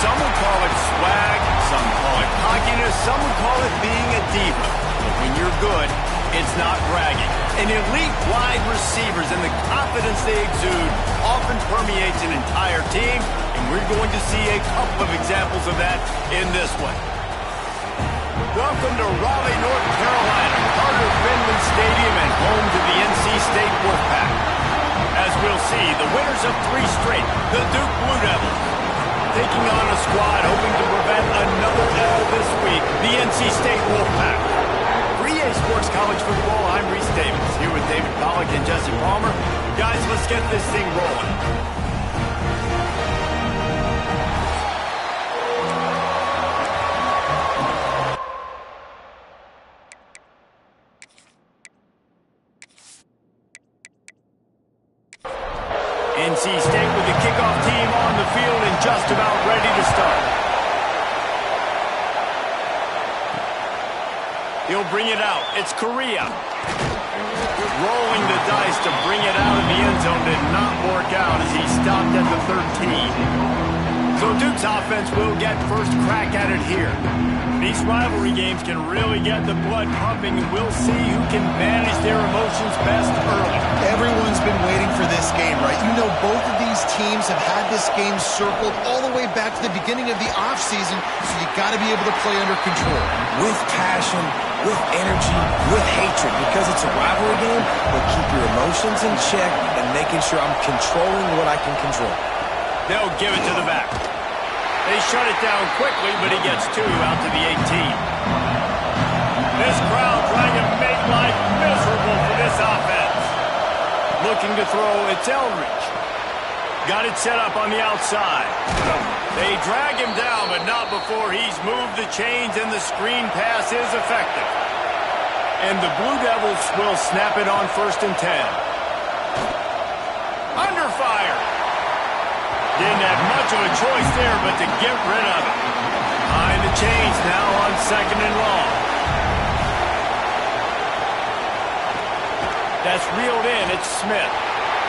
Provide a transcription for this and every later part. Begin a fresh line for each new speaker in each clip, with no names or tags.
Some would call it swag, some call it cockiness, some would call it being a diva. But when you're good, it's not bragging. And elite wide receivers and the confidence they exude often permeates an entire team, and we're going to see a couple of examples of that in this one. Welcome to Raleigh, North Carolina, Carter Finley Stadium and home to the NC State Wolfpack. As we'll see, the winners of 3 straight, the Duke Blue Devils, taking on a squad hoping to prevent another L this week, the NC State Wolfpack. For EA Sports College Football, I'm Reese Davis, here with David Pollack and Jesse Palmer. Guys, let's get this thing rolling. NC State with the kickoff team on the field and just about ready to start. He'll bring it out. It's Correa. Rolling the dice to bring it out of the end zone did not work out as he stopped at the 13. So Duke's offense will get first crack at it here. These rivalry games can really get the blood pumping, and we'll see who can manage their emotions best early.
Everyone's been waiting for this game, right? You know, both of these teams have had this game circled all the way back to the beginning of the offseason, so you got to be able to play under control.
With passion, with energy, with hatred, because it's a rivalry game, but keep your emotions in check and making sure I'm controlling what I can control.
They'll give it to the back. They shut it down quickly, but he gets 2 out to the 18. This crowd trying to make life miserable for this offense. Looking to throw, it's Eldridge. Got it set up on the outside. They drag him down, but not before he's moved the chains and the screen pass is effective. And the Blue Devils will snap it on 1st and 10. Under fire. Didn't have much of a choice there, but to get rid of it. Behind the chains now on 2nd and long. That's reeled in. It's Smith.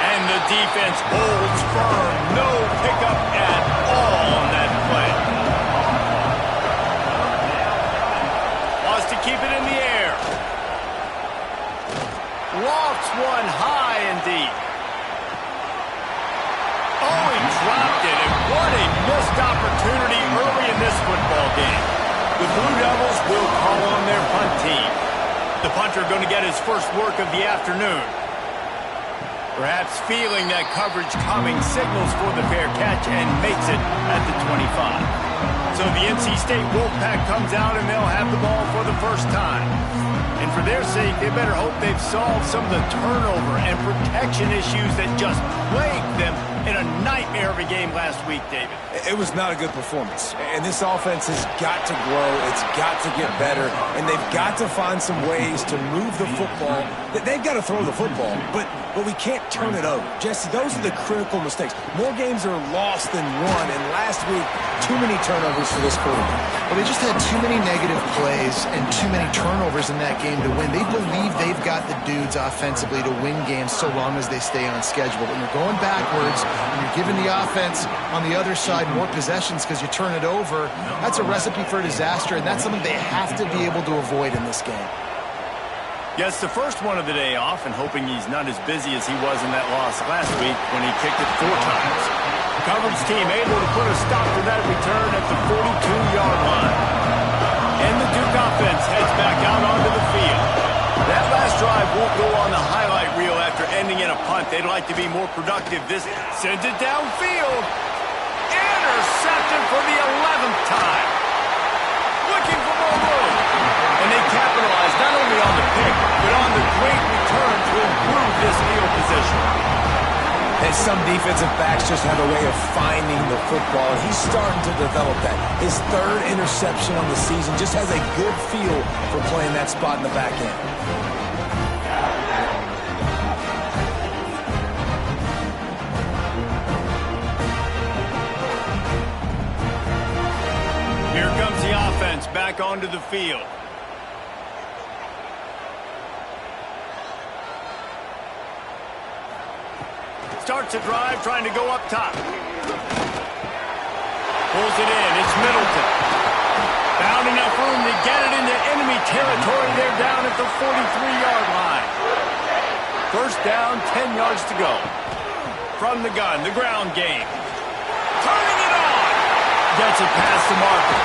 And the defense holds firm. No pickup at all on that play. Wants to keep it in the air. Lofts one high and deep. Oh, he dropped it, and what a missed opportunity early in this football game. The Blue Devils will call on their punt team. The punter going to get his first work of the afternoon. Perhaps feeling that coverage coming, signals for the fair catch and makes it at the 25. So the NC State Wolfpack comes out and they'll have the ball for the first time. And for their sake, they better hope they've solved some of the turnover and protection issues that just plagued them in a nightmare of a game last week, David.
It was not a good performance. And this offense has got to grow. It's got to get better. And they've got to find some ways to move the football. They've got to throw the football, but we can't turn it over. Jesse, those are the critical mistakes. More games are lost than won. And last week, too many turnovers for this quarterback.
Well, they just had too many negative plays and too many turnovers in that game to win. They believe they've got the dudes offensively to win games so long as they stay on schedule. When you're going backwards and you're giving the offense on the other side more possessions because you turn it over, that's a recipe for disaster, and that's something they have to be able to avoid in this game.
Yes, the first one of the day off, and hoping he's not as busy as he was in that loss last week when he kicked it 4 times. Coverage team able to put a stop to that return at the 42-yard line. And the Duke offense heads back out onto the field. That last drive won't go on the highlight reel after ending in a punt. They'd like to be more productive. This sends it downfield. Intercepted for the 11th time. Looking for more room. And they capitalize not only on the pick, but on the great return to improve this field position.
And some defensive backs just have a way of finding the football, and he's starting to develop that. His 3rd interception on the season just has a good feel for playing that spot in the back end.
Here comes the offense back onto the field. Starts a drive trying to go up top. Pulls it in. It's Middleton. Found enough room to get it into enemy territory. They're down at the 43-yard line. First down, 10 yards to go. From the gun, the ground game. Turning it on. Gets it past the marker.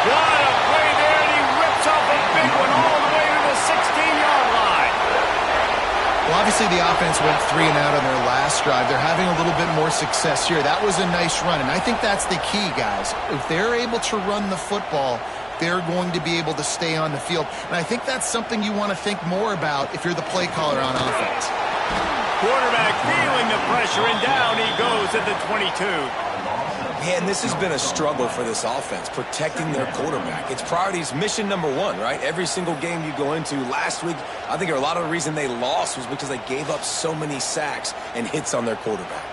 What a play there, and he rips off a big one all the way to the 16-yard line.
Well, obviously the offense went 3 and out on their last drive. They're having a little bit more success here. That was a nice run, and I think that's the key, guys. If they're able to run the football, they're going to be able to stay on the field. And I think that's something you want to think more about if you're the play caller on offense.
Quarterback feeling the pressure, and down he goes at the 22.
Yeah, and this has been a struggle for this offense, protecting their quarterback. It's priorities, mission number one, right? Every single game you go into. Last week, I think a lot of the reason they lost was because they gave up so many sacks and hits on their quarterback.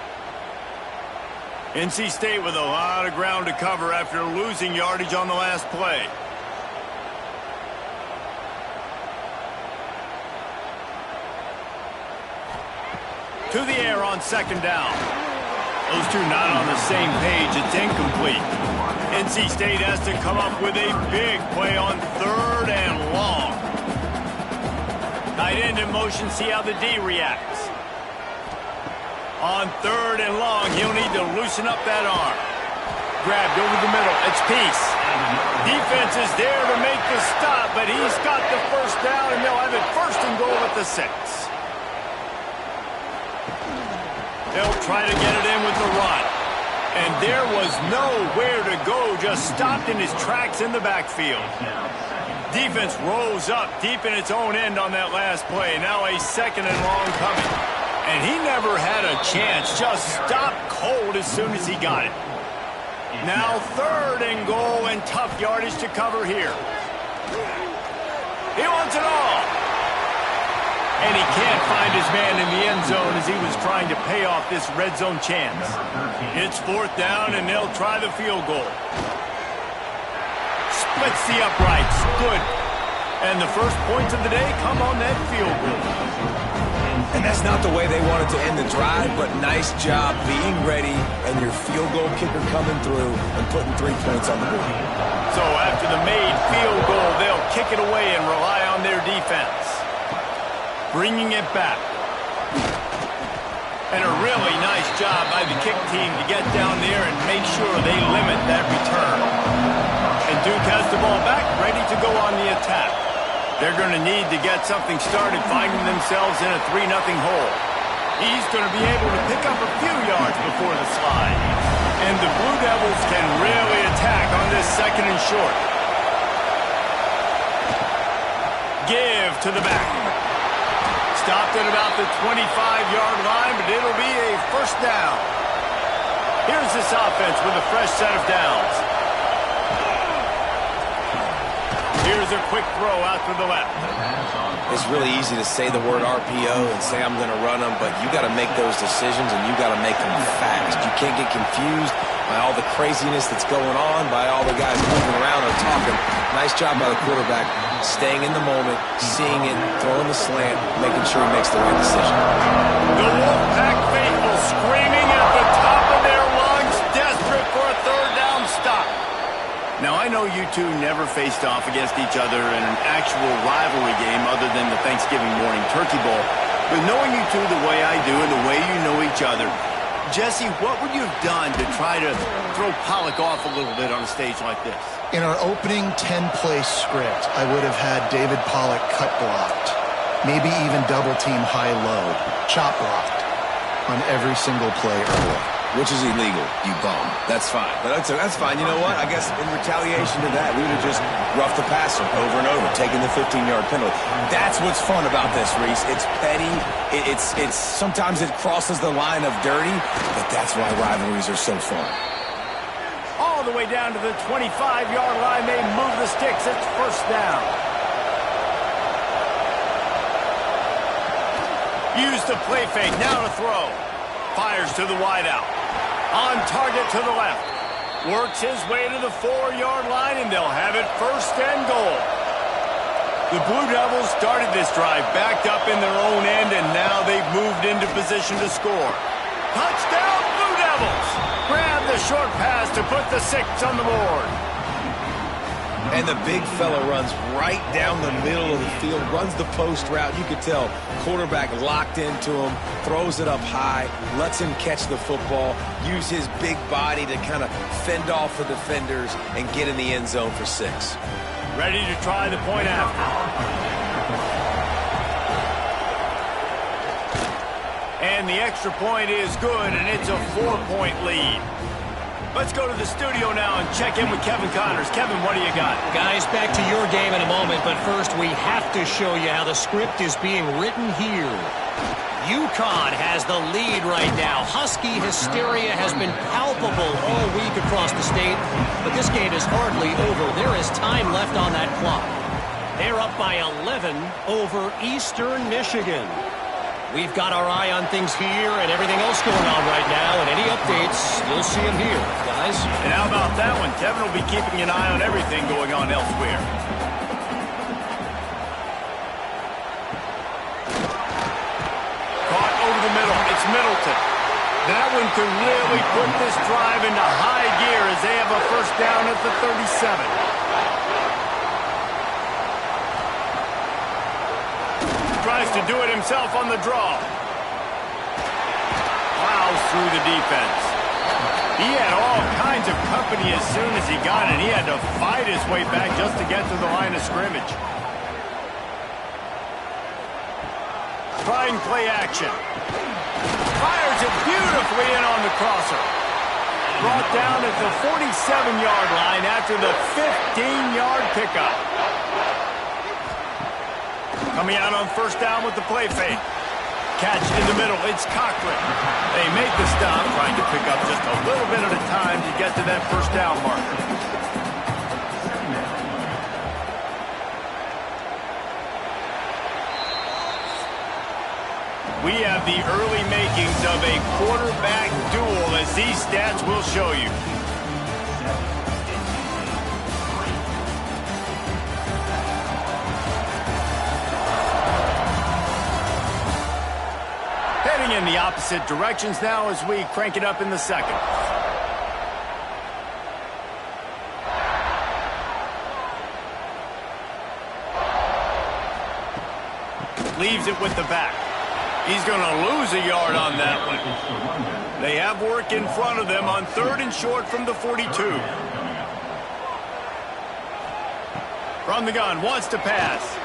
NC State with a lot of ground to cover after losing yardage on the last play. To the air on second down. Those two not on the same page. It's incomplete. NC State has to come up with a big play on third and long. Tight end in motion. See how the D reacts. On third and long, he'll need to loosen up that arm. Grabbed over the middle. It's Peace. Defense is there to make the stop, but he's got the first down, and they'll have it first and goal at the 6. They'll try to get it in with the run. And there was nowhere to go, just stopped in his tracks in the backfield. Defense rose up deep in its own end on that last play. Now a second and long coming. And he never had a chance, just stopped cold as soon as he got it. Now third and goal, and tough yardage to cover here. He wants it all. And he can't find his man in the end zone as he was trying to pay off this red zone chance. It's fourth down, and they'll try the field goal. Splits the uprights. Good. And the first points of the day come on that field goal.
And that's not the way they wanted to end the drive, but nice job being ready and your field goal kicker coming through and putting 3 points on the board.
So after the made field goal, they'll kick it away and rely on their defense. Bringing it back. And a really nice job by the kick team to get down there and make sure they limit that return. And Duke has the ball back, ready to go on the attack. They're going to need to get something started, finding themselves in a 3-0 hole. He's going to be able to pick up a few yards before the slide. And the Blue Devils can really attack on this second and short. Give to the back. Stopped at about the 25-yard line, but it'll be a first down. Here's this offense with a fresh set of downs. Here's a quick throw out to the left.
It's really easy to say the word RPO and say I'm going to run them, but you got to make those decisions and you got to make them fast. You can't get confused by all the craziness that's going on, by all the guys moving around or talking. Nice job by the quarterback, staying in the moment, seeing it, throwing the slant, making sure he makes the right decision.
The Wolfpack faithful screaming at the top of their lungs, desperate for a third down stop. Now, I know you two never faced off against each other in an actual rivalry game other than the Thanksgiving morning Turkey Bowl. But knowing you two the way I do and the way you know each other, Jesse, what would you have done to try to throw Pollock off a little bit on a stage like this?
In our opening 10-play script, I would have had David Pollock cut blocked, maybe even double-team high-low, chop blocked on every single play early.
Which is illegal, you bum. That's fine. But that's fine. You know what? I guess in retaliation to that, we would have just roughed the passer over and over, taking the 15-yard penalty. That's what's fun about this, Reese. It's petty. It's sometimes it crosses the line of dirty, but that's why rivalries are so fun.
All the way down to the 25-yard line, they move the sticks. It's first down. Use the play fake. Now to throw. Fires to the wideout. On target to the left. Works his way to the 4-yard line, and they'll have it first and goal. The Blue Devils started this drive backed up in their own end, and now they've moved into position to score. Touchdown, Blue Devils! Grab the short pass to put the 6 on the board.
And the big fella runs right down the middle of the field, runs the post route. You could tell quarterback locked into him, throws it up high, lets him catch the football, use his big body to kind of fend off the defenders and get in the end zone for 6.
Ready to try the point after. And the extra point is good, and it's a 4-point lead. Let's go to the studio now and check in with Kevin Connors. Kevin, what do you got?
Guys, back to your game in a moment, but first we have to show you how the script is being written here. UConn has the lead right now. Husky hysteria has been palpable all week across the state, but this game is hardly over. There is time left on that clock. They're up by 11 over Eastern Michigan. We've got our eye on things here and everything else going on right now, and any updates, you'll see them here, guys.
And how about that one? Kevin will be keeping an eye on everything going on elsewhere. Caught over the middle. It's Middleton. That one could really put this drive into high gear as they have a first down at the 37. Tries to do it himself on the draw. Plows through the defense. He had all kinds of company as soon as he got it. He had to fight his way back just to get to the line of scrimmage. Trying play action. Fires it beautifully in on the crosser. Brought down at the 47-yard line after the 15-yard pickup. Coming out on first down with the play fake. Catch in the middle. It's Cochran. They make the stop, trying to pick up just a little bit at a time to get to that first down marker. We have the early makings of a quarterback duel, as these stats will show you. In the opposite directions now as we crank it up in the second. Leaves it with the back. He's going to lose a yard on that one. They have work in front of them on 3rd and short from the 42. From the gun, wants to pass.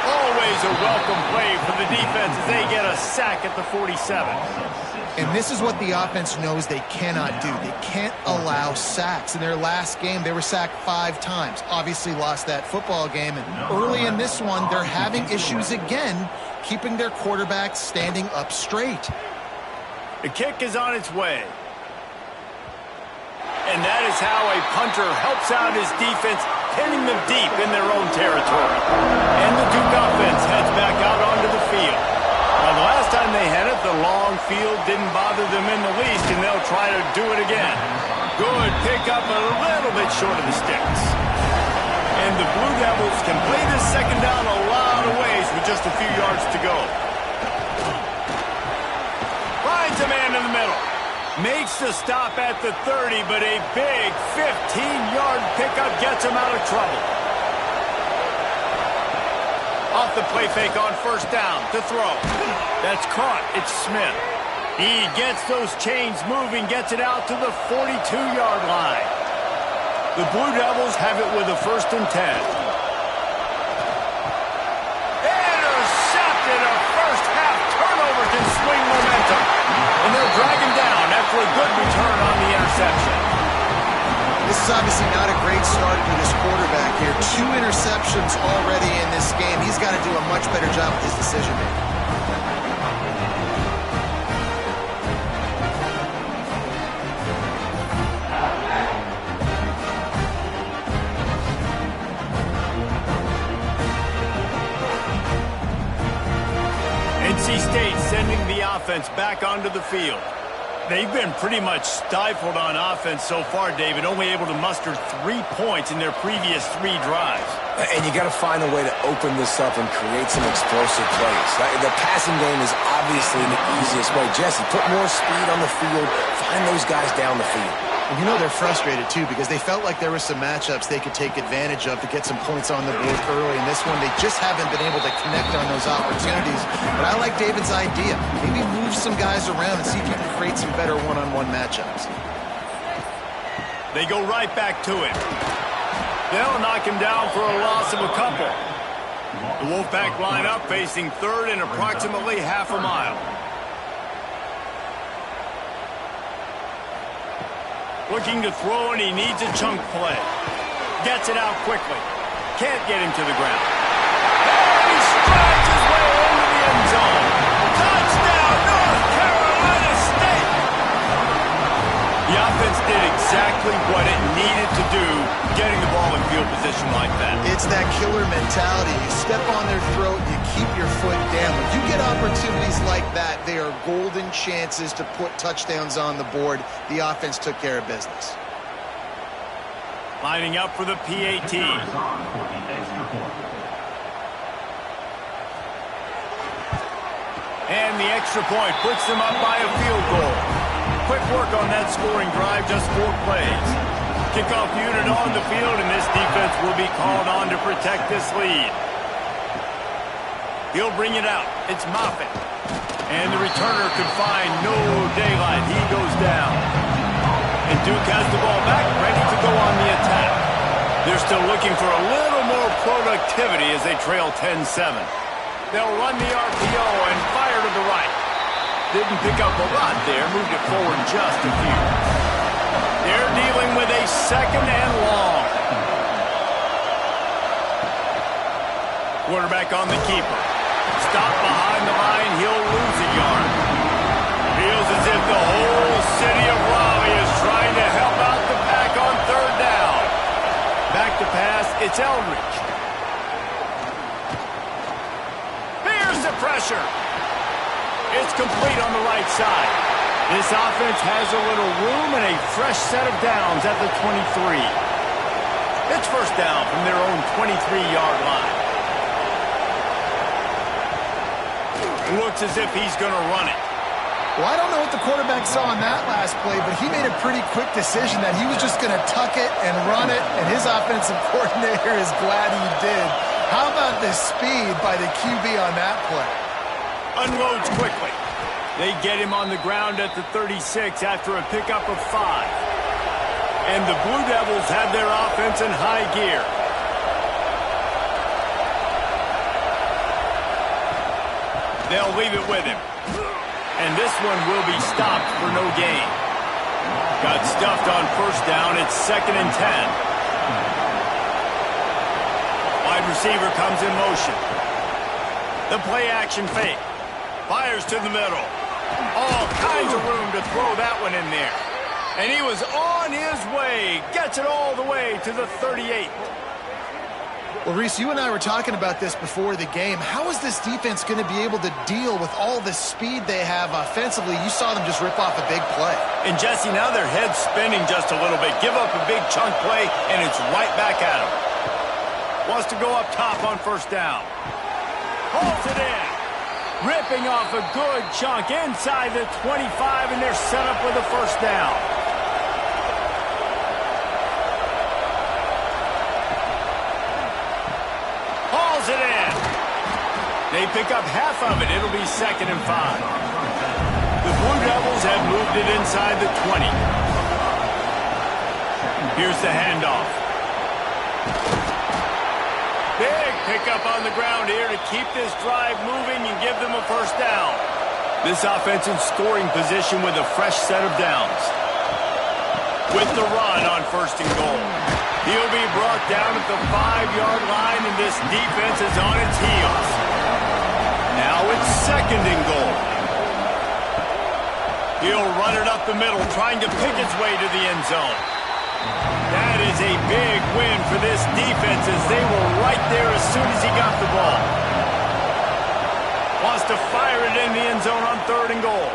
Always a welcome play for the defense as they get a sack at the 47.
And this is what the offense knows they cannot do. They can't allow sacks. In their last game, they were sacked 5 times. Obviously lost that football game. And early in this one, they're having issues again, keeping their quarterback standing up straight.
The kick is on its way. And that is how a punter helps out his defense, hitting them deep in their own territory. And the Duke offense heads back out onto the field. Now, the last time they had it, the long field didn't bother them in the least, and they'll try to do it again. Good pickup, a little bit short of the sticks. And the Blue Devils can play this second down a lot of ways with just a few yards to go. Finds a man in the middle. Makes the stop at the 30, but a big 15-yard pickup gets him out of trouble. Off the play fake on first down to throw. That's caught. It's Smith. He gets those chains moving, gets it out to the 42-yard line. The Blue Devils have it with a 1st and 10. Intercepted. A first-half turnover can swing momentum. And they'll drag him down after a good return on the interception.
This is obviously not a great start for this quarterback here. 2 interceptions already in this game. He's got to do a much better job with his decision-making.
NC State sending the offense back onto the field. They've been pretty much stifled on offense so far, David, only able to muster 3 points in their previous 3 drives.
And you got to find a way to open this up and create some explosive plays. The passing game is obviously the easiest way. Jesse, put more speed on the field, find those guys down the field.
And you know they're frustrated, too, because they felt like there were some matchups they could take advantage of to get some points on the board early. In this one, they just haven't been able to connect on those opportunities. But I like David's idea. Maybe move some guys around and see if you can create some better one-on-one matchups.
They go right back to him. They'll knock him down for a loss of a couple. The Wolfpack line up facing third and approximately half a mile. Looking to throw, and he needs a chunk play. Gets it out quickly. Can't get him to the ground. And he strides his way into the end zone. Touchdown, North Carolina State! The offense did exactly what it needed to do, getting the ball in field position like that.
It's that killer mentality. You step on their throat, you keep your foot down. When you get opportunities like that, they are golden chances to put touchdowns on the board. The offense took care of business.
Lining up for the PAT. And the extra point puts them up by a field goal. Quick work on that scoring drive, just 4 plays. Kickoff unit on the field, and this defense will be called on to protect this lead. He'll bring it out. It's Moffitt. And the returner could find no daylight. He goes down. And Duke has the ball back, ready to go on the attack. They're still looking for a little more productivity as they trail 10-7. They'll run the RPO and fire to the right. Didn't pick up a lot there, moved it forward just a few. They're dealing with a second and long. Quarterback on the keeper. Stop behind the line, he'll lose a yard. Feels as if the whole city of Raleigh is trying to help out the pack on third down. Back to pass, it's Eldridge. Here's the pressure. It's complete on the right side. This offense has a little room and a fresh set of downs at the 23. It's first down from their own 23-yard line. Looks as if he's going to run it.
Well, I don't know what the quarterback saw on that last play, but he made a pretty quick decision that he was just going to tuck it and run it, and his offensive coordinator is glad he did. How about the speed by the QB on that play?
Unloads quickly. They get him on the ground at the 36 after a pickup of 5. And the Blue Devils have their offense in high gear. They'll leave it with him. And this one will be stopped for no gain. Got stuffed on first down. It's 2nd and 10. Wide receiver comes in motion. The play action fake. Fires to the middle. All kinds of room to throw that one in there. And he was on his way. Gets it all the way to the 38.
Well, Reese, you and I were talking about this before the game. How is this defense going to be able to deal with all the speed they have offensively? You saw them just rip off a big play.
And, Jesse, now their head's spinning just a little bit. Give up a big chunk play, and it's right back at them. Wants to go up top on first down. Holds it in. Ripping off a good chunk inside the 25, and they're set up with a first down. Hauls it in. They pick up half of it. It'll be 2nd and 5. The Blue Devils have moved it inside the 20. Here's the handoff. Big pickup on the ground here to keep this drive moving and give them a first down. This offense in scoring position with a fresh set of downs. With the run on 1st and goal. He'll be brought down at the 5-yard line, and this defense is on its heels. Now it's 2nd and goal. He'll run it up the middle, trying to pick its way to the end zone. That is a big win for this defense as they were right there as soon as he got the ball. Wants to fire it in the end zone on 3rd and goal.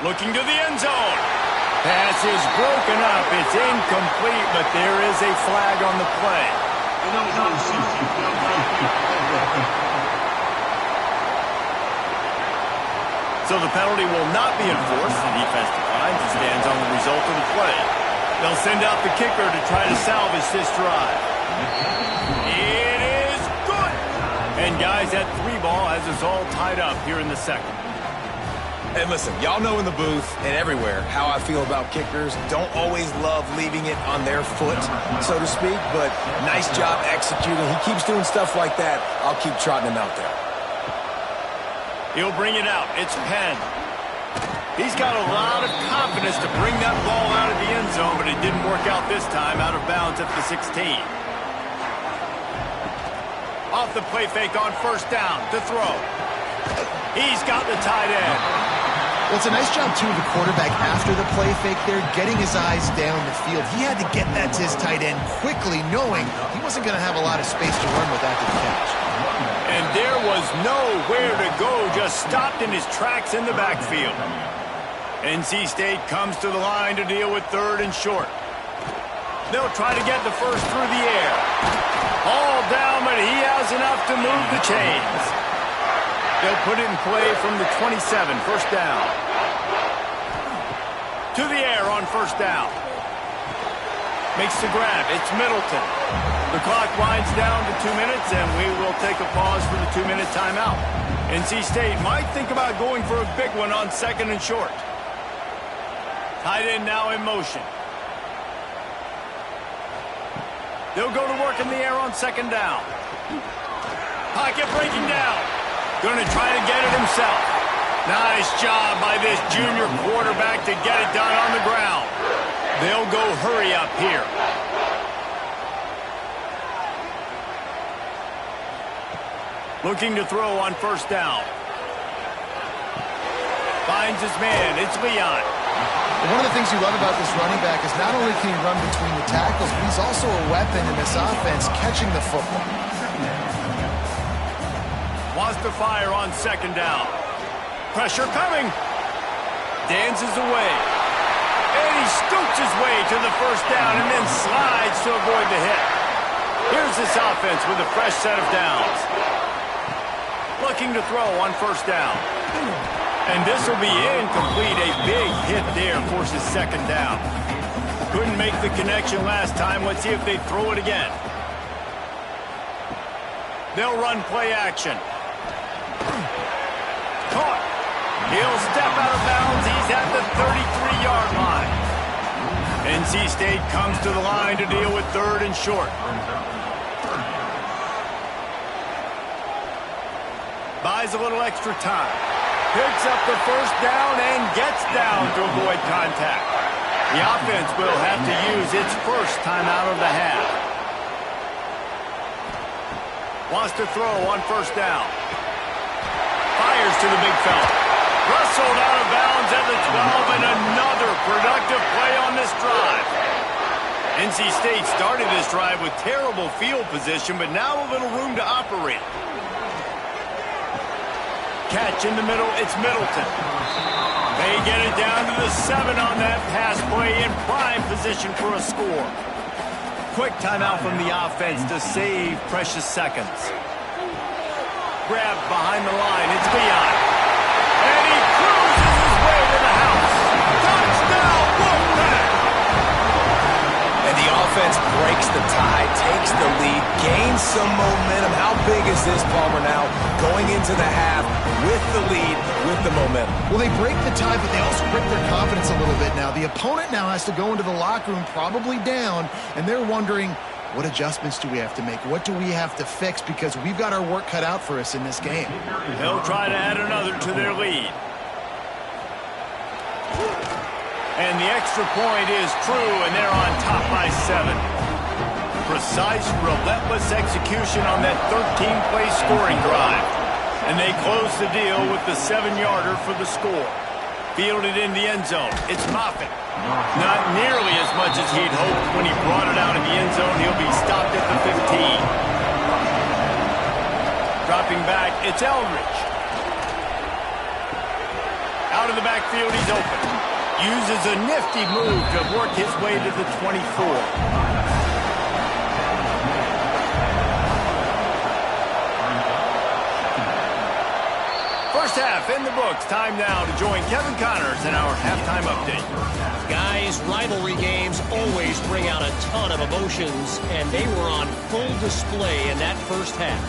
Looking to the end zone. Pass is broken up. It's incomplete, but there is a flag on the play. So the penalty will not be enforced. The defense declines and stands on the result of the play. They'll send out the kicker to try to salvage this drive. It is good. And guys, that 3-ball has us all tied up here in the second.
And listen, y'all know in the booth and everywhere how I feel about kickers. Don't always love leaving it on their foot, so to speak, but nice job executing. He keeps doing stuff like that. I'll keep trotting him out there.
He'll bring it out. It's Penn. He's got a lot of confidence to bring that ball out of the end zone, but it didn't work out this time, out of bounds at the 16. Off the play fake on first down to throw. He's got the tight end.
Well, it's a nice job, too, of the quarterback after the play fake there, getting his eyes down the field. He had to get that to his tight end quickly, knowing he wasn't going to have a lot of space to run with after the catch.
And there was nowhere to go, just stopped in his tracks in the backfield. NC State comes to the line to deal with 3rd and short. They'll try to get the first through the air. All down, but he has enough to move the chains. They'll put it in play from the 27, first down. To the air on first down. Makes the grab. It's Middleton. The clock winds down to 2 minutes, and we will take a pause for the 2-minute timeout. NC State might think about going for a big one on 2nd and short. Tight end now in motion. They'll go to work in the air on 2nd down. Pocket breaking down. Going to try to get it himself. Nice job by this junior quarterback to get it done on the ground. They'll go hurry up here. Looking to throw on first down. Finds his man. It's Leon.
One of the things you love about this running back is not only can he run between the tackles, but he's also a weapon in this offense catching the football.
Wants to fire on 2nd down. Pressure coming. Dances away. And he scoots his way to the first down and then slides to avoid the hit. Here's this offense with a fresh set of downs. Looking to throw on first down. And this will be incomplete. A big hit there forces 2nd down. Couldn't make the connection last time. Let's see if they throw it again. They'll run play action. Caught. He'll step out of bounds. He's at the 33-yard line. NC State comes to the line to deal with 3rd and short. Buys a little extra time. Picks up the first down and gets down to avoid contact. The offense will have to use its first timeout of the half. Wants to throw on first down. Fires to the big fella. Rustled out of bounds at the 12, and another productive play on this drive. NC State started this drive with terrible field position, but now a little room to operate. Catch in the middle, it's Middleton. They get it down to the 7 on that pass play, in prime position for a score. Quick timeout from the offense to save precious seconds. Grabbed behind the line, it's Leon. And he cruises his way to the house. Touchdown, Wolfpack!
And the offense breaks the tie, takes the lead, gains some momentum. How big is this, Palmer, now? Going into the half with the lead, with the momentum.
Well, they break the tie, but they also break their confidence a little bit now. The opponent now has to go into the locker room probably down, and they're wondering, what adjustments do we have to make? What do we have to fix? Because we've got our work cut out for us in this game.
They'll try to add another to their lead. And the extra point is true, and they're on top by 7. Precise, relentless execution on that 13-play scoring drive. And they close the deal with the 7-yarder for the score. Fielded in the end zone. It's Moffitt. Not nearly as much as he'd hoped when he brought it out of the end zone. He'll be stopped at the 15. Dropping back, it's Eldridge. Out of the backfield, he's open. Uses a nifty move to work his way to the 24. First half in the books. Time now to join Kevin Connors in our halftime update.
Guys, rivalry games always bring out a ton of emotions, and they were on full display in that first half.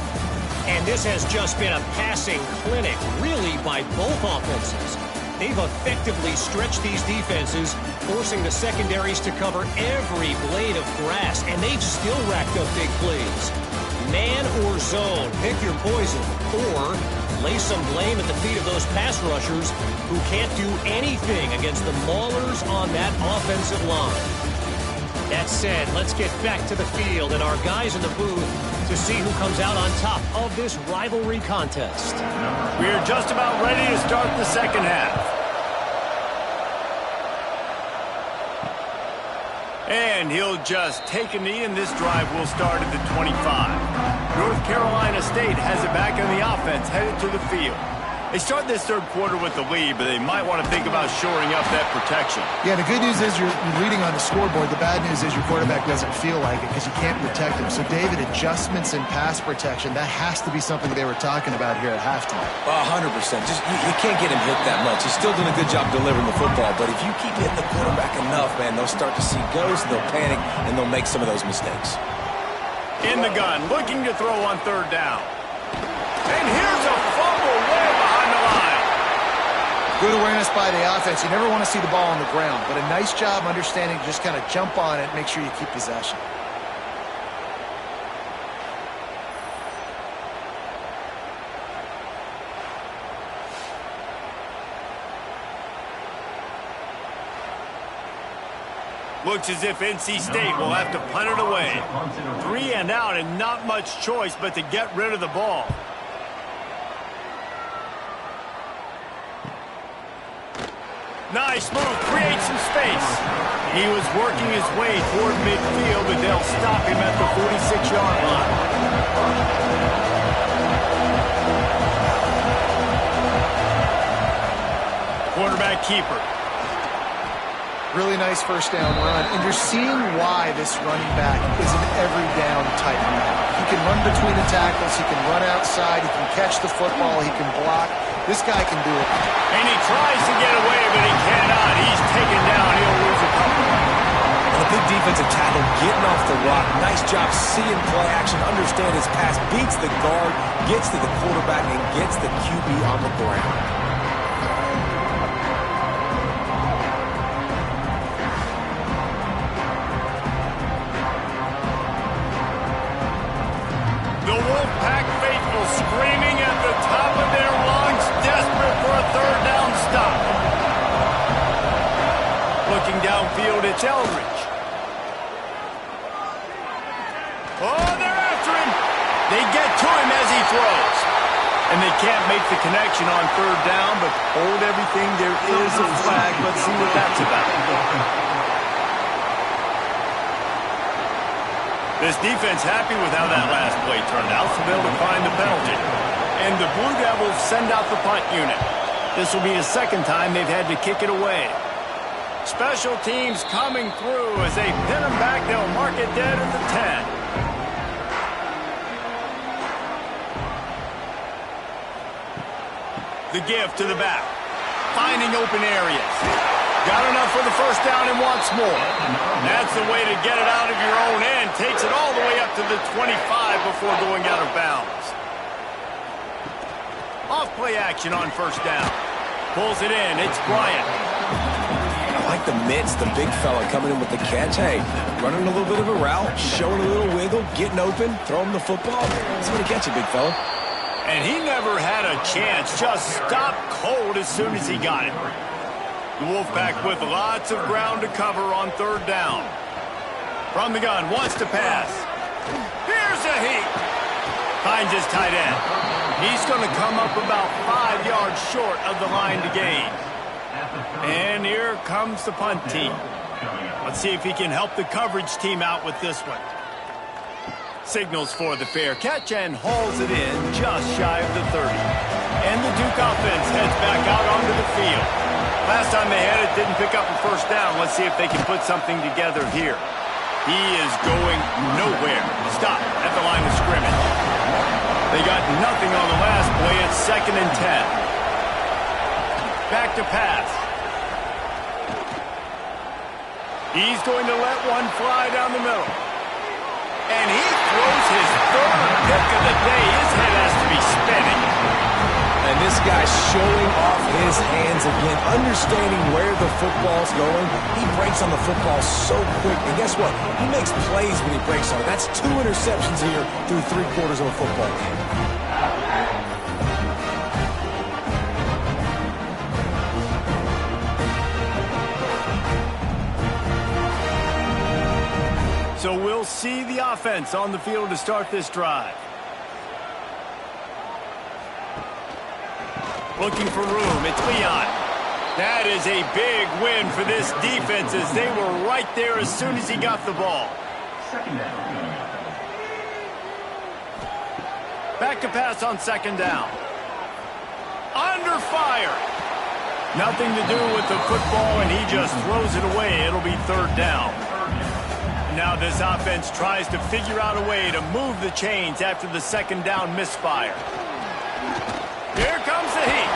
And this has just been a passing clinic, really, by both offenses. They've effectively stretched these defenses, forcing the secondaries to cover every blade of grass, and they've still racked up big plays. Man or zone, pick your poison, or lay some blame at the feet of those pass rushers who can't do anything against the maulers on that offensive line. That said, let's get back to the field and our guys in the booth to see who comes out on top of this rivalry contest.
We're just about ready to start the second half. And he'll just take a knee, and this drive will start at the 25. North Carolina State has it back on the offense, headed to the field. They start this third quarter with the lead, but they might want to think about shoring up that protection.
Yeah, the good news is you're leading on the scoreboard. The bad news is your quarterback doesn't feel like it because you can't protect him. So, David, adjustments in pass protection, that has to be something they were talking about here at halftime.
100%. Just you can't get him hit that much. He's still doing a good job delivering the football, but if you keep hitting the quarterback enough, man, they'll start to see ghosts, they'll panic, and they'll make some of those mistakes.
In the gun, looking to throw on third down. And here's a fumble way behind the line.
Good awareness by the offense. You never want to see the ball on the ground, but a nice job understanding to just kind of jump on it, make sure you keep possession.
Looks as if NC State will have to punt it away. 3 and out and not much choice but to get rid of the ball. Nice move, creates some space. He was working his way toward midfield, but they'll stop him at the 46-yard line. Quarterback keeper.
Really nice first down run, and you're seeing why this running back is an every down type man. He can run between the tackles, he can run outside, he can catch the football, he can block. This guy can do it.
And he tries to get away, but he cannot. He's taken down. He'll lose a couple.
And a big defensive tackle getting off the rock. Nice job seeing play action, understand his pass, beats the guard, gets to the quarterback, and gets the QB on the ground.
The Wolfpack faithful screaming at the top of their lungs, desperate for a third down stop. Looking downfield, it's Eldridge. Oh, they're after him. They get to him as he throws. And they can't make the connection on third down, but hold everything. There is a flag. Let's see what that's about. This defense happy with how that last play turned out, so they'll decline the penalty. And the Blue Devils send out the punt unit. This will be the second time they've had to kick it away. Special teams coming through as they pin them back. They'll mark it dead at the 10. The give to the back. Finding open areas. Got enough for the first down and wants more. That's the way to get it out of your own end. Takes it all the way up to the 25 before going out of bounds. Off play action on first down. Pulls it in. It's Bryant.
I like the mitts, the big fella coming in with the catch. Hey, running a little bit of a route, showing a little wiggle, getting open, throwing the football. See what he catch it, big fella.
And he never had a chance. Just stopped cold as soon as he got it. The Wolfpack with lots of ground to cover on third down. From the gun, wants to pass. Here's a heat. Finds his tight end. He's going to come up about 5 yards short of the line to gain. And here comes the punt team. Let's see if he can help the coverage team out with this one. Signals for the fair catch and hauls it in just shy of the 30. And the Duke offense heads back out onto the field. field. Last time they had it, didn't pick up a first down. Let's see if they can put something together here. He is going nowhere. Stop at the line of scrimmage. They got nothing on the last play. It's 2nd and 10. Back to pass. He's going to let one fly down the middle. And he throws his 3rd pick of the day. His head has to be spinning.
And this guy's showing off his hands again, understanding where the football's going. He breaks on the football so quick. And guess what? He makes plays when he breaks on it. That's 2 interceptions here through 3/4 of a football game.
So we'll see the offense on the field to start this drive. Looking for room. It's Leon. That is a big win for this defense as they were right there as soon as he got the ball. Back to pass on 2nd down. Under fire. Nothing to do with the football, and he just throws it away. It'll be 3rd down. Now this offense tries to figure out a way to move the chains after the 2nd down misfire. Here comes the heat.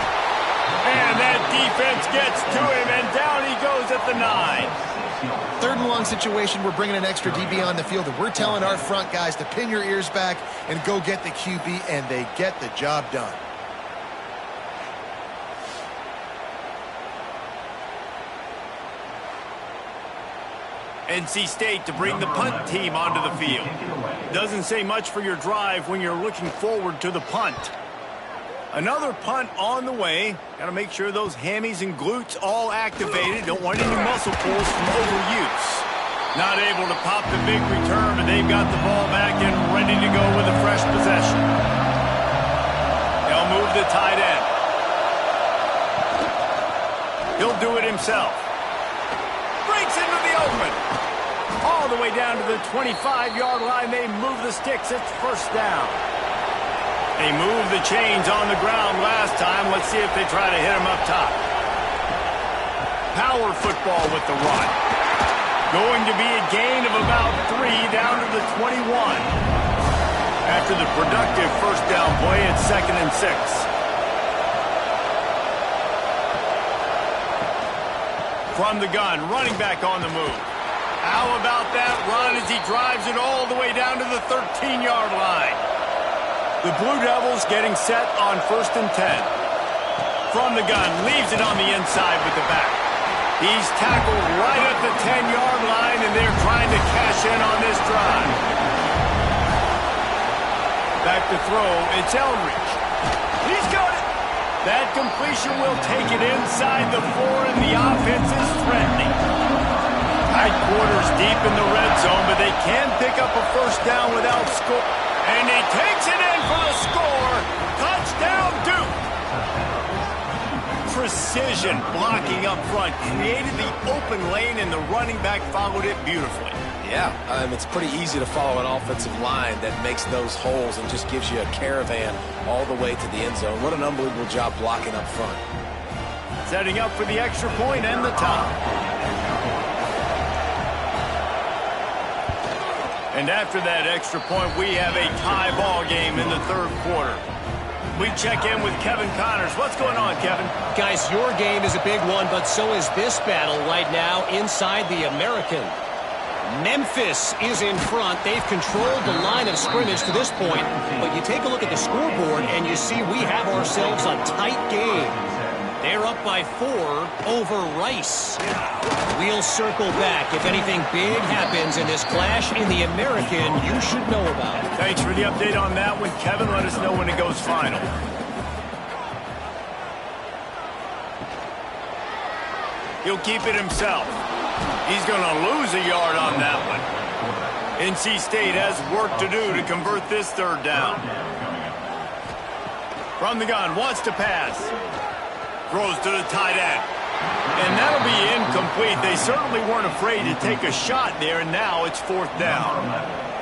And that defense gets to him, and down he goes at the 9.
3rd and long situation. We're bringing an extra DB on the field, and we're telling our front guys to pin your ears back and go get the QB, and they get the job done.
NC State to bring the punt team onto the field. Doesn't say much for your drive when you're looking forward to the punt. Another punt on the way. Got to make sure those hammies and glutes all activated. Don't want any muscle pulls from overuse. Not able to pop the big return, but they've got the ball back and ready to go with a fresh possession. They'll move the tight end. He'll do it himself. Breaks into the open. All the way down to the 25-yard line. They move the sticks. It's 1st down. They moved the chains on the ground last time. Let's see if they try to hit him up top. Power football with the run. Going to be a gain of about 3 down to the 21. After the productive 1st down play, it's 2nd and 6. From the gun, running back on the move. How about that run as he drives it all the way down to the 13-yard line? The Blue Devils getting set on 1st and 10. From the gun, leaves it on the inside with the back. He's tackled right at the 10-yard line, and they're trying to cash in on this drive. Back to throw, it's Eldridge. He's got it. That completion will take it inside the 4, and the offense is threatening. Tight quarters deep in the red zone, but they can pick up a 1st down without score. And he takes it in for the score. Touchdown, Duke. Precision blocking up front. Created the open lane, and the running back followed it beautifully.
Yeah, it's pretty easy to follow an offensive line that makes those holes and just gives you a caravan all the way to the end zone. What an unbelievable job blocking up front.
Setting up for the extra point and the top. And after that extra point, we have a tie ball game in the 3rd quarter. We check in with Kevin Connors. What's going on, Kevin?
Guys, your game is a big one, but so is this battle right now inside the American. Memphis is in front. They've controlled the line of scrimmage to this point, but you take a look at the scoreboard and you see we have ourselves a tight game. They're up by 4 over Rice. We'll circle back. If anything big happens in this clash in the American, you should know about it.
Thanks for the update on that one, Kevin. Let us know when it goes final. He'll keep it himself. He's going to lose a yard on that one. NC State has work to do to convert this 3rd down. From the gun, wants to pass. Throws to the tight end. And that'll be incomplete. They certainly weren't afraid to take a shot there, and now it's 4th down.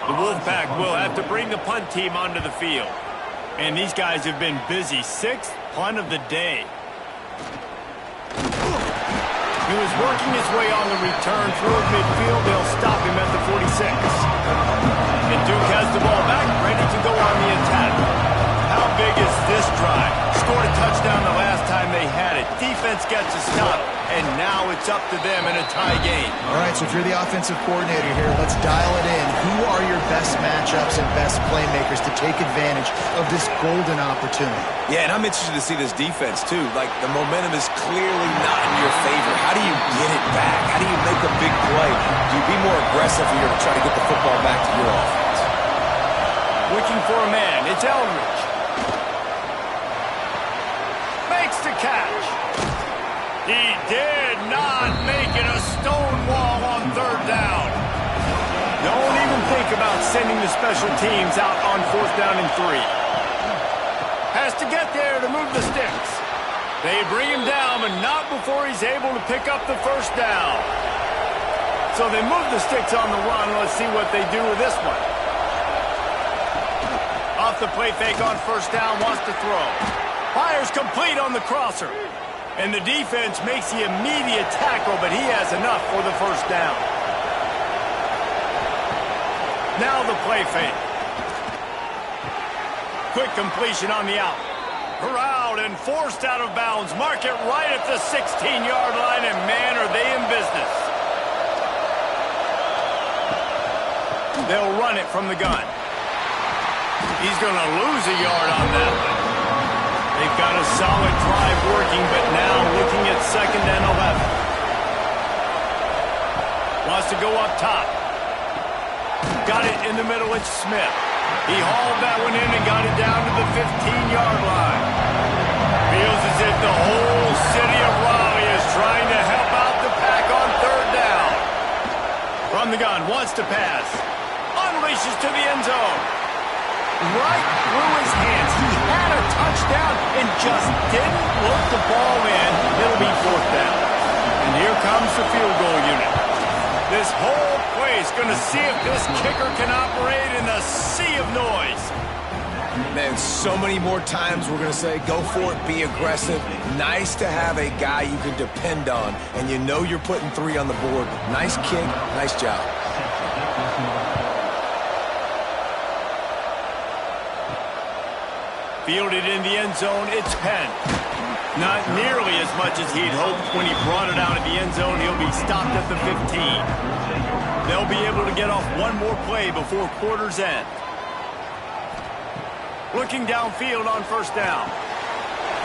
The Wolfpack will have to bring the punt team onto the field. And these guys have been busy. 6th punt of the day. He was working his way on the return toward midfield. They'll stop him at the 46. And Duke has the ball back, ready to go on the attack. How big is this drive? Scored a touchdown the last time they had it. Defense gets a stop, and now it's up to them in a tie game.
All right, so if you're the offensive coordinator here, let's dial it in. Who are your best matchups and best playmakers to take advantage of this golden opportunity?
Yeah, and I'm interested to see this defense, too. Like, the momentum is clearly not in your favor. How do you get it back? How do you make a big play? Do you be more aggressive here to try to get the football back to your offense?
Looking for a man. It's Eldridge. Makes the catch. He did not make it a stone wall on third down. Don't even think about sending the special teams out on 4th down and 3. Has to get there to move the sticks. They bring him down, but not before he's able to pick up the first down. So they move the sticks on the run. Let's see what they do with this one. Off the play fake on 1st down, wants to throw. Fires complete on the crosser. And the defense makes the immediate tackle, but he has enough for the 1st down. Now the play fake. Quick completion on the out. Corralled and forced out of bounds. Mark it right at the 16-yard line, and man, are they in business. They'll run it from the gun. He's going to lose a yard on that one. They've got a solid drive working, but now looking at 2nd and 11. Wants to go up top. Got it in the middle, it's Smith. He hauled that one in and got it down to the 15-yard line. Feels as if the whole city of Raleigh is trying to help out the pack on 3rd down. From the gun, wants to pass. Unleashes to the end zone. Right through his hands. He had a touchdown and just didn't look the ball in. It'll be 4th down. And here comes the field goal unit. This whole play is going to see if this kicker can operate in a sea of noise.
Man, so many more times we're going to say, go for it, be aggressive. Nice to have a guy you can depend on, and you know you're putting 3 on the board. Nice kick, nice job.
Fielded in the end zone, it's Penn. Not nearly as much as he'd hoped when he brought it out of the end zone. He'll be stopped at the 15. They'll be able to get off one more play before quarter's end. Looking downfield on 1st down.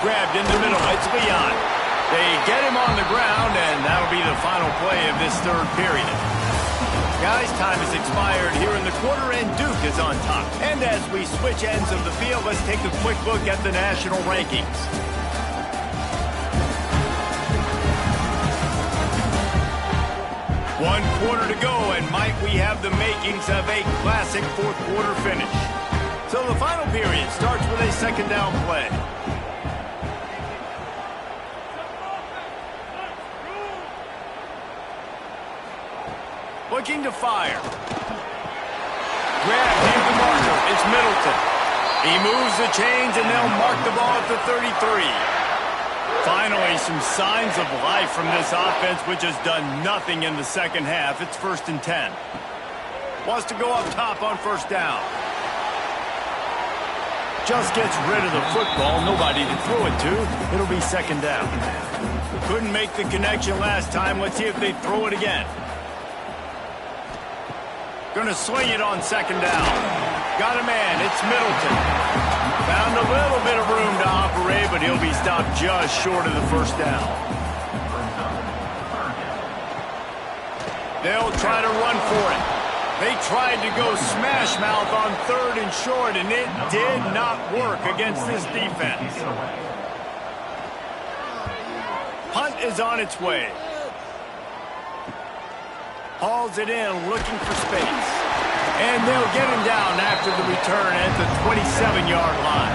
Grabbed in the middle, it's Leon. They get him on the ground, and that'll be the final play of this 3rd period. Guys, time has expired here in the quarter, and Duke is on top. And as we switch ends of the field, let's take a quick look at the national rankings. One quarter to go, and might we have the makings of a classic 4th quarter finish. So the final period starts with a 2nd down play. Looking to fire. Grab, here's the marker. It's Middleton. He moves the chains, and they'll mark the ball at the 33. Finally, some signs of life from this offense, which has done nothing in the 2nd half. It's 1st and 10. Wants to go up top on 1st down. Just gets rid of the football. Nobody to throw it to. It'll be 2nd down. Couldn't make the connection last time. Let's see if they throw it again. Going to swing it on 2nd down. Got a man. It's Middleton. Found a little bit of room to operate, but he'll be stopped just short of the 1st down. They'll try to run for it. They tried to go smash mouth on 3rd and short, and it did not work against this defense. Punt is on its way. Hauls it in, looking for space. And they'll get him down after the return at the 27-yard line.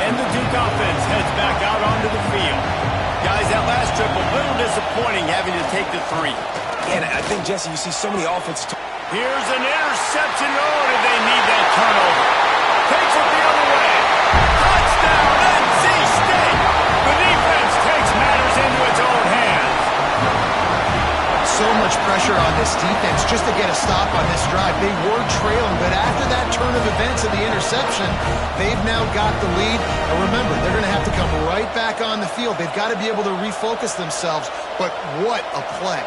And the Duke offense heads back out onto the field. Guys, that last trip, a little disappointing having to take the 3.
And I think, Jesse, you see so many offenses.
Here's an interception. Oh, did they need that turnover? Takes it the other way. Touchdown, NC State. The defense takes matters into its own hands.
so much pressure on this defense just to get a stop on this drive. They were trailing, but after that turn of events of the interception, they've now got the lead. And remember, they're going to have to come right back on the field. They've got to be able to refocus themselves, but what a play.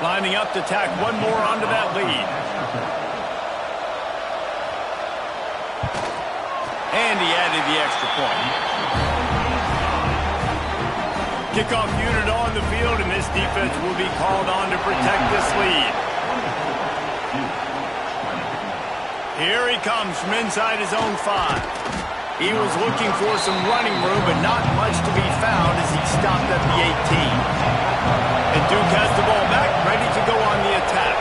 Lining up to tack one more onto that lead. And he added the extra point. Kickoff unit on the field, and this defense will be called on to protect this lead. Here he comes from inside his own 5. He was looking for some running room, but not much to be found as he stopped at the 18. And Duke has the ball back, ready to go on the attack.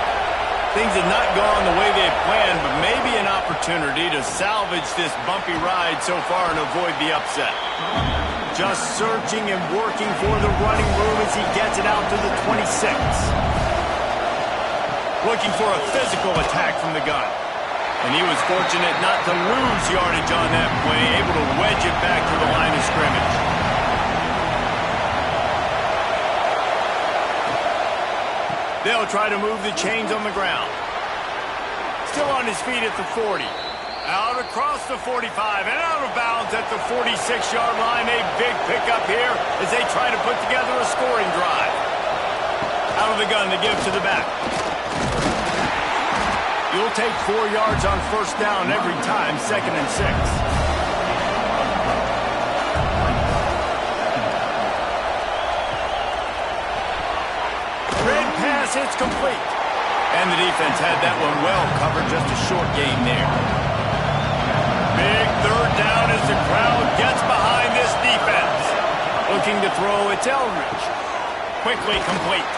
Things have not gone the way they had planned, but maybe an opportunity to salvage this bumpy ride so far and avoid the upset. Just searching and working for the running room as he gets it out to the 26. Looking for a physical attack from the gun. And he was fortunate not to lose yardage on that play, able to wedge it back to the line of scrimmage. They'll try to move the chains on the ground. Still on his feet at the 40. Out across the 45 and out of bounds at the 46-yard line. A big pickup here as they try to put together a scoring drive. Out of the gun to give to the back. You'll take 4 yards on first down every time, 2nd and 6. Red pass, it's complete. And the defense had that one well covered, just a short gain there. Big third down as the crowd gets behind this defense. Looking to throw, it's Eldridge. Quickly complete.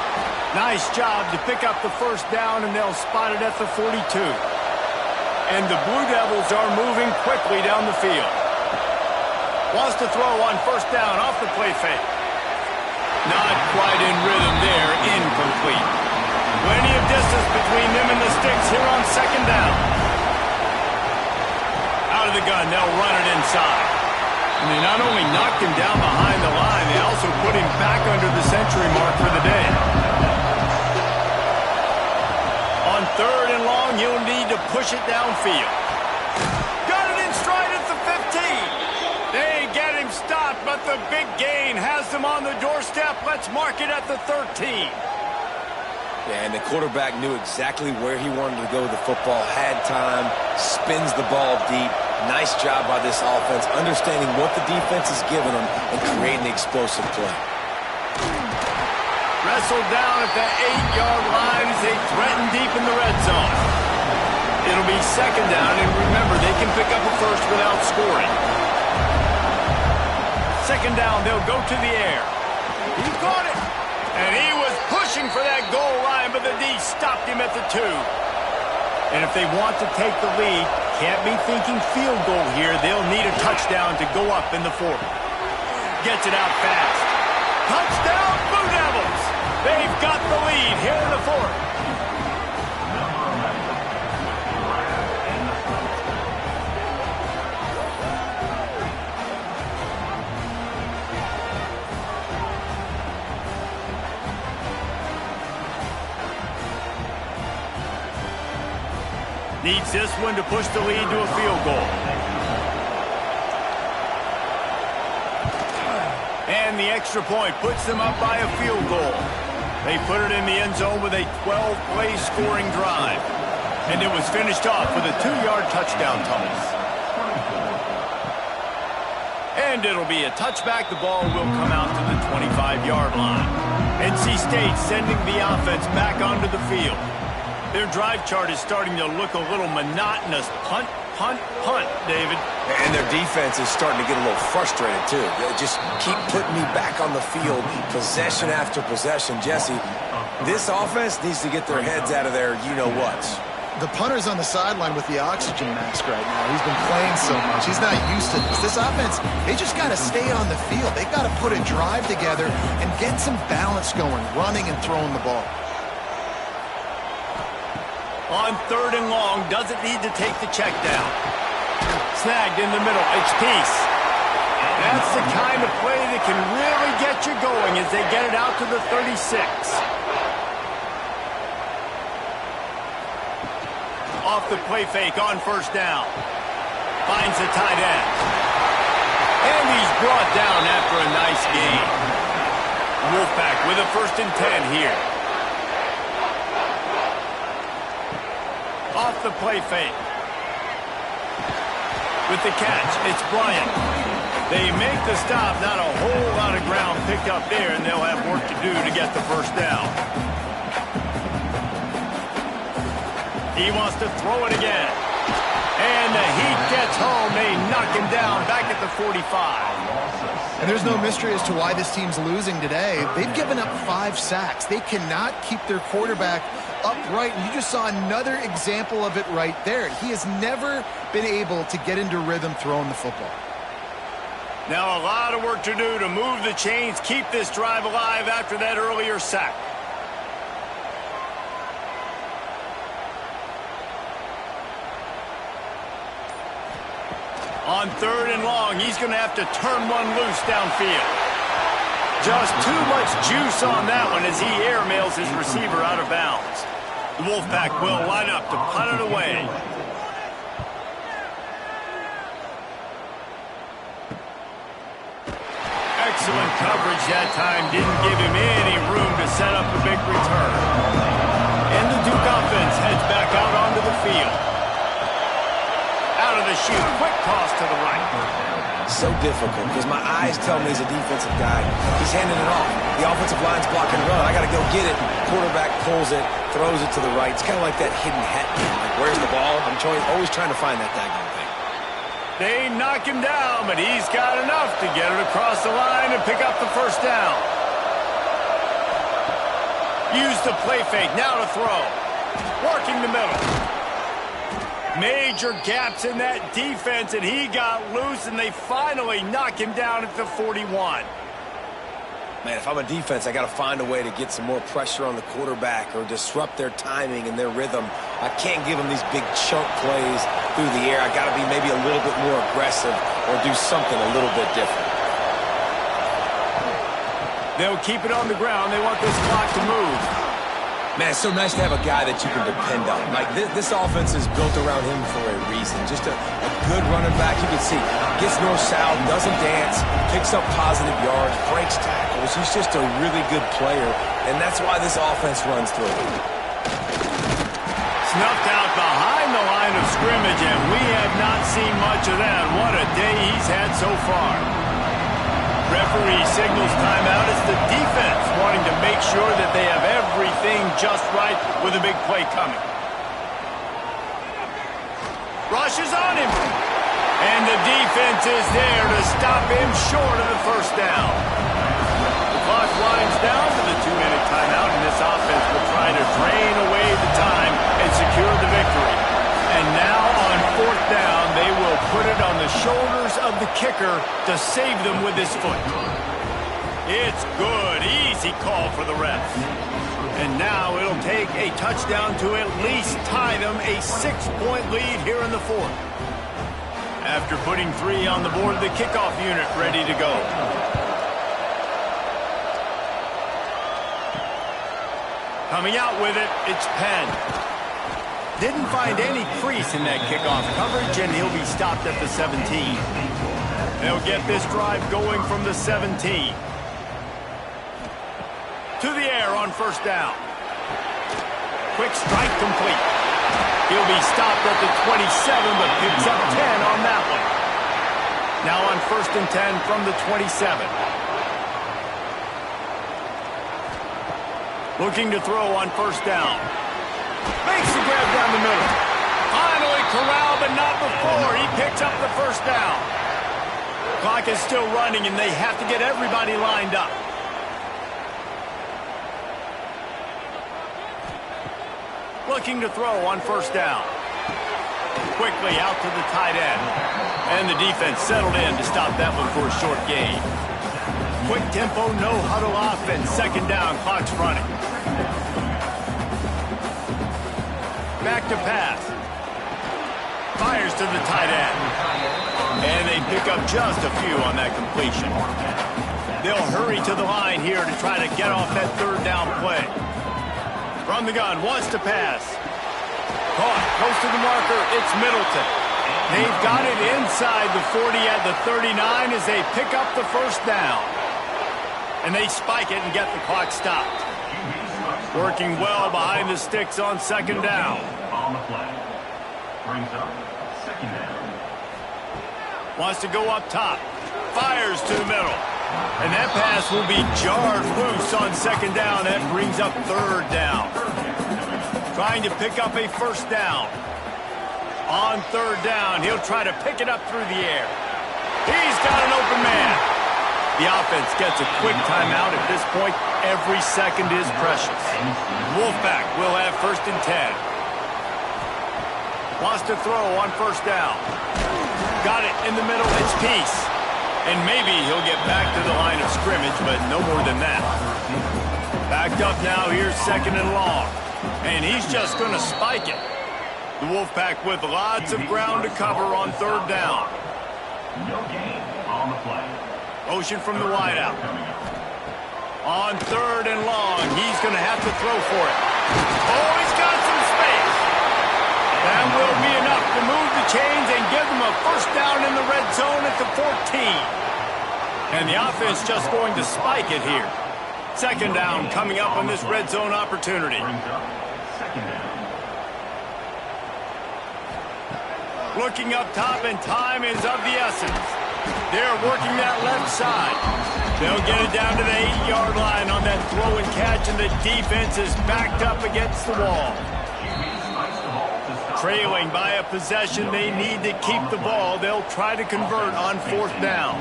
Nice job to pick up the first down, and they'll spot it at the 42. And the Blue Devils are moving quickly down the field. Wants to throw on first down off the play fake. Not quite in rhythm there, incomplete. Plenty of distance between them and the sticks here on 2nd down. Out of the gun, they'll run it inside. And they not only knocked him down behind the line, they also put him back under the century mark for the day. On 3rd and long, he'll need to push it downfield. Got it in stride at the 15. They get him stopped, but the big gain has them on the doorstep. Let's mark it at the 13.
Yeah, and the quarterback knew exactly where he wanted to go with the football, had time, spins the ball deep. Nice job by this offense, understanding what the defense is giving them and creating the explosive play.
Wrestled down at the 8-yard line as they threaten deep in the red zone. It'll be 2nd down, and remember, they can pick up a first without scoring. 2nd down, they'll go to the air. He caught it, and he was pushing for that goal line, but the D stopped him at the 2. And if they want to take the lead, can't be thinking field goal here. They'll need a touchdown to go up in the 4th. Gets it out fast. Touchdown, Blue Devils! They've got the lead here in the 4th. Needs this one to push the lead to a field goal. And the extra point puts them up by a field goal. They put it in the end zone with a 12-play scoring drive. And it was finished off with a 2-yard touchdown toss. And it'll be a touchback. The ball will come out to the 25-yard line. NC State sending the offense back onto the field. Their drive chart is starting to look a little monotonous. Punt, punt, punt, David.
And their defense is starting to get a little frustrated, too. They just keep putting me back on the field, possession after possession. Jesse, this offense needs to get their heads out of their you-know-whats.
The punter's on the sideline with the oxygen mask right now. He's been playing so much. He's not used to this. This offense, they just got to stay on the field. They've got to put a drive together and get some balance going, running and throwing the ball.
On 3rd and long, doesn't need to take the check down. Snagged in the middle, it's Peace. That's the kind of play that can really get you going as they get it out to the 36. Off the play fake on first down. Finds the tight end. And he's brought down after a nice gain. Wolfpack with a 1st and 10 here. Off the play fake. With the catch, it's Bryant. They make the stop, not a whole lot of ground picked up there, and they'll have work to do to get the 1st down. He wants to throw it again. And the heat gets home. They knock him down back at the 45.
And there's no mystery as to why this team's losing today. They've given up 5 sacks. They cannot keep their quarterback upright. And you just saw another example of it right there. He has never been able to get into rhythm throwing the football.
Now a lot of work to do to move the chains, keep this drive alive after that earlier sack. On 3rd and long, he's going to have to turn one loose downfield. Just too much juice on that one as he airmails his receiver out of bounds. The Wolfpack will line up to punt it away. Excellent coverage that time. Didn't give him any room to set up the big return. And the Duke offense heads back out onto the field. Out of the chute, quick toss to the right.
So difficult because my eyes tell me he's a defensive guy. He's handing it off. The offensive line's blocking run. I got to go get it. Quarterback pulls it, throws it to the right. It's kind of like that hidden hat game. Like, where's the ball? I'm always trying to find that daggone thing.
They knock him down, but he's got enough to get it across the line and pick up the 1st down. Use the play fake, now to throw. Working the middle. Major gaps in that defense, and he got loose, and they finally knock him down at the 41.
Man, if I'm a defense, I got to find a way to get some more pressure on the quarterback or disrupt their timing and their rhythm. I can't give them these big chunk plays through the air. I got to be maybe a little bit more aggressive or do something a little bit different.
They'll keep it on the ground. They want this clock to move.
Man, it's so nice to have a guy that you can depend on. Like, this offense is built around him for a reason. Just a good running back. You can see, gets north-south, doesn't dance, picks up positive yards, breaks tackles. He's just a really good player, and that's why this offense runs through.
Snuffed out behind the line of scrimmage, and we have not seen much of that. What a day he's had so far. Referee signals timeout. It's the defense wanting to make sure that they have everything just right with a big play coming. Rushes on him. And the defense is there to stop him short of the 1st down. The clock winds down to the 2-minute timeout, and this offense will try to drain away the time and secure the victory. And now on 4th down, they will put it on the shoulders of the kicker to save them with his foot. It's good. Easy call for the ref. And now it'll take a touchdown to at least tie them a 6-point lead here in the 4th. After putting 3 on the board, the kickoff unit ready to go. Coming out with it, it's Penn. Didn't find any crease in that kickoff coverage, and he'll be stopped at the 17. They'll get this drive going from the 17. To the air on 1st down. Quick strike complete. He'll be stopped at the 27, but picks up 10 on that one. Now on 1st and 10 from the 27. Looking to throw on 1st down. Makes the grab down the middle. Finally corralled, but not before. He picks up the 1st down. Clock is still running, and they have to get everybody lined up. Looking to throw on 1st down. Quickly out to the tight end. And the defense settled in to stop that one for a short gain. Quick tempo, no huddle offense. 2nd down, clock's running. Back to pass. Fires to the tight end. And they pick up just a few on that completion. They'll hurry to the line here to try to get off that third down play. From the gun, wants to pass. Caught, close to the marker, it's Middleton. They've got it inside the 40 at the 39 as they pick up the first down. And they spike it and get the clock stopped. Working well behind the sticks on second down.
On the play. Brings up second down.
Wants to go up top. Fires to the middle. And that pass will be jarred loose on second down. That brings up third down. Trying to pick up a first down. On third down, he'll try to pick it up through the air. He's got an open man. The offense gets a quick timeout at this point. Every second is precious. Wolfpack will have first and 10. Wants to throw on first down. Got it in the middle. It's Peace. And maybe he'll get back to the line of scrimmage, but no more than that. Backed up now. Here's second and long. And he's just going to spike it. The Wolfpack with lots of ground to cover on third down.
No gain on the play.
Motion from the wideout. On third and long, he's going to have to throw for it. Oh, he's got some space. That will be enough to move the chains and give them a first down in the red zone at the 14. And the offense just going to spike it here. Second down coming up on this red zone opportunity.
Second down.
Looking up top, and time is of the essence. They're working that left side. They'll get it down to the 8-yard line on that throw and catch, and the defense is backed up against the wall. Trailing by a possession, they need to keep the ball. They'll try to convert on fourth down.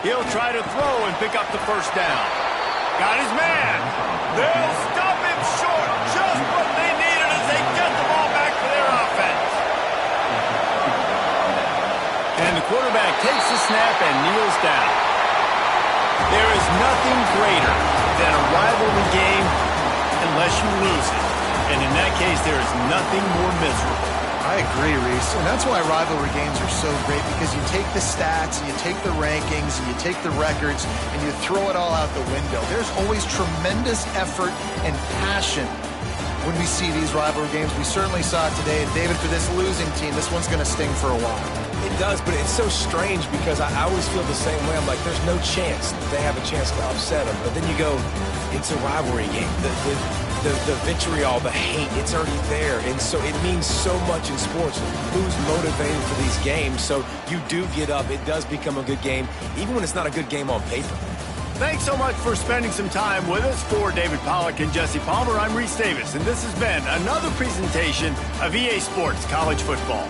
He'll try to throw and pick up the first down. Got his man. They'll stop him short. Just what they needed as they get the ball back for their offense. And the quarterback takes the snap and kneels down. There is nothing greater than a rivalry game unless you lose it. And in that case, there is nothing more miserable.
I agree, Reese. And that's why rivalry games are so great, because you take the stats, and you take the rankings, and you take the records, and you throw it all out the window. There's always tremendous effort and passion when we see these rivalry games. We certainly saw it today. And David, for this losing team, this one's going to sting for a while.
It does, but it's so strange because I always feel the same way. I'm like, there's no chance that they have a chance to upset them. But then you go, it's a rivalry game. The vitriol, the hate, it's already there. And so it means so much in sports. Who's motivated for these games? So you do get up. It does become a good game, even when it's not a good game on paper.
Thanks so much for spending some time with us. For David Pollack and Jesse Palmer, I'm Reese Davis, and this has been another presentation of EA Sports College Football.